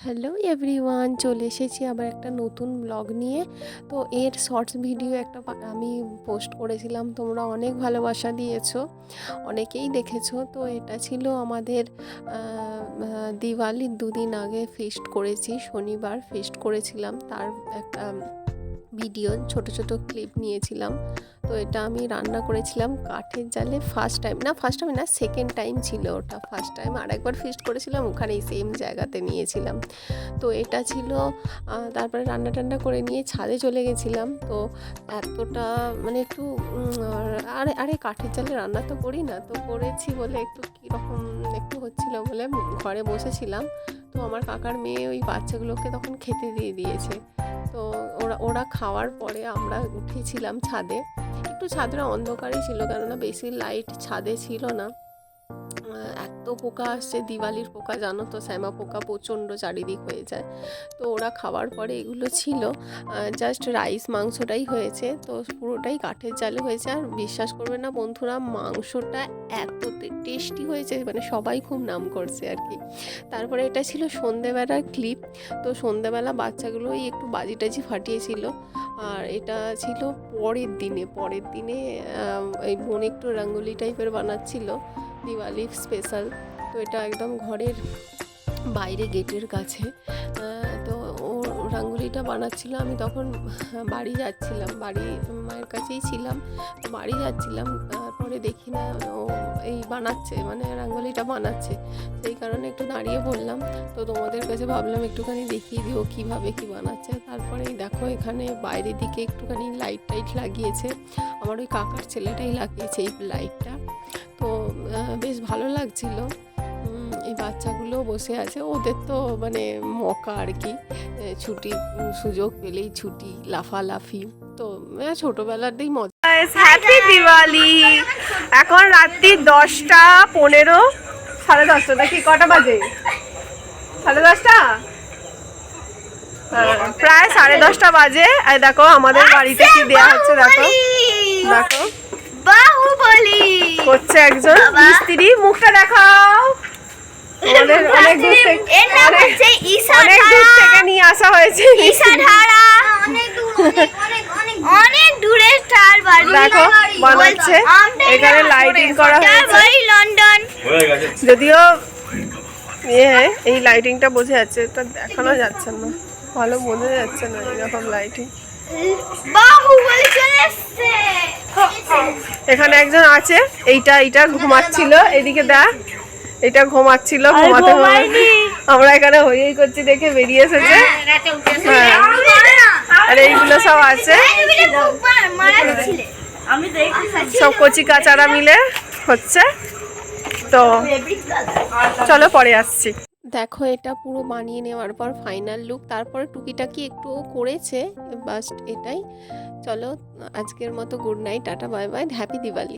Hello everyone, চলে এসেছি আবার একটা নতুন ব্লগ নিয়ে। তো এর শর্টস ভিডিও একটা আমি পোস্ট করেছিলাম, তোমরা অনেক ভালোবাসা দিয়েছো, অনেকেই দেখেছো। তো এটা ছিল আমাদের দিওয়ালির দুদিন আগে ফিস্ট করেছি, শনিবার ফিস্ট করেছিলাম, তার একটা ভিডিও ছোট ছোট ক্লিপ নিয়েছিলাম। তো এটা আমি রান্না করেছিলাম কাঠের জালে, ফার্স্ট টাইম না, সেকেন্ড টাইম ছিল ওটা। ফার্স্ট টাইম আরেকবার ফিস্ট করেছিলাম, ওখানেই সেম জায়গাতে নিয়েছিলাম। তো এটা ছিল, তারপরে রান্না টান্না করে নিয়ে ছাদে চলে গেছিলাম। তো এতটা মানে একটু আরে কাঠের জালে রান্না তো করি না, তো করেছি বলে একটু কীরকম একটু হচ্ছিল বলে ঘরে বসেছিলাম। তো আমার কাকার মেয়ে ওই বাচ্চাগুলোকে তখন খেতে দিয়ে দিয়েছে। তো ওরা খাওয়ার পরে আমরা উঠেছিলাম ছাদে। একটু ছাদটা অন্ধকারই ছিল, কেননা বেশি লাইট ছাদে ছিল না। এত পোকা আসছে, দিওয়ালির পোকা জানো তো, শ্যামা পোকা প্রচণ্ড চারিদিক হয়ে যায়। তো ওরা খাওয়ার পরে এগুলো ছিল, জাস্ট রাইস মাংসটাই হয়েছে, তো পুরোটাই কাঠের জালে হয়েছে। আর বিশ্বাস করবে না বন্ধুরা, মাংসটা এত টেস্টি হয়েছে, মানে সবাই খুব নাম করছে আর কি। তারপরে এটা ছিল সন্ধেবেলার ক্লিপ। তো সন্ধেবেলা বাচ্চাগুলোই একটু বাজি টাজি ফাটিয়েছিল। আর এটা ছিল পরের দিনে এই বোন একটু রঙ্গোলি টাইপের বানাচ্ছিল, দিওয়ালি স্পেশাল। তো এটা একদম ঘরের বাইরে গেটের কাছে। তো ও রঙ্গোলিটা বানাচ্ছিল, আমি তখন বাড়ি যাচ্ছিলাম, মায়ের কাছেই ছিলাম। তো বাড়ি যাচ্ছিলাম, তারপরে দেখি না ও এই বানাচ্ছে, মানে রঙ্গোলিটা বানাচ্ছে, সেই কারণে একটু দাঁড়িয়ে পড়লাম। তো তোমাদের কাছে ভাবলাম একটুখানি দেখিয়ে দিও কীভাবে কী বানাচ্ছে। তারপরে দেখো এখানে বাইরের দিকে একটুখানি লাইট টাইট লাগিয়েছে, আমার ওই কাকার ছেলেটাই লাগিয়েছে এই লাইটটা। তো বেশ ভালো লাগছিল। এই বাচ্চাগুলো বসে আছে, ওদের তো মানে মকা আর কি, ছুটি সুযোগ পেলেই ছুটি, লাফালাফি। তো ছোটোবেলাতেই মজা। হ্যাপি দিওয়ালি। এখন রাত্রি 10:15, 10:30 নাকি কটা বাজে? 10:30, প্রায় 10:30 বাজে। আর দেখো আমাদের বাড়িতে কি দেয়া হচ্ছে, দেখো দেখো বাহুবলি করছে একজন মিস্ত্রি। মুখটা দেখাও। আমাদের অনেক দূর থেকে নিয়ে আসা হয়েছে। অনেক দূরে দেখো বানাচ্ছে, এখানে লাইটিং করা হয়েছে। লন্ডন যদিও এই লাইটিংটা বোঝা যাচ্ছে, এটা দেখানো যাচ্ছে না, ভালো বোঝা যাচ্ছে না এরকম লাইটিং। এখানে একজন আছে, এইটা ঘুমাচ্ছিল, এদিকে দেখ, এটা ঘুমাচ্ছিল, ঘুমাতে আমরা এখানে হইই করছি দেখে বেরিয়ে এসেছে। হ্যাঁ, আর এইগুলো সব আছে, সব কচি কাচারা মিলে হচ্ছে। তো চলো পরে আসছি। দেখো এটা পুরো বানিয়ে নেওয়ার পর ফাইনাল লুক, তারপরে টুকিটাকি একটু করেছে, বাস এটাই। চলো আজকের মতো good night, tata, bye bye, happy Diwali.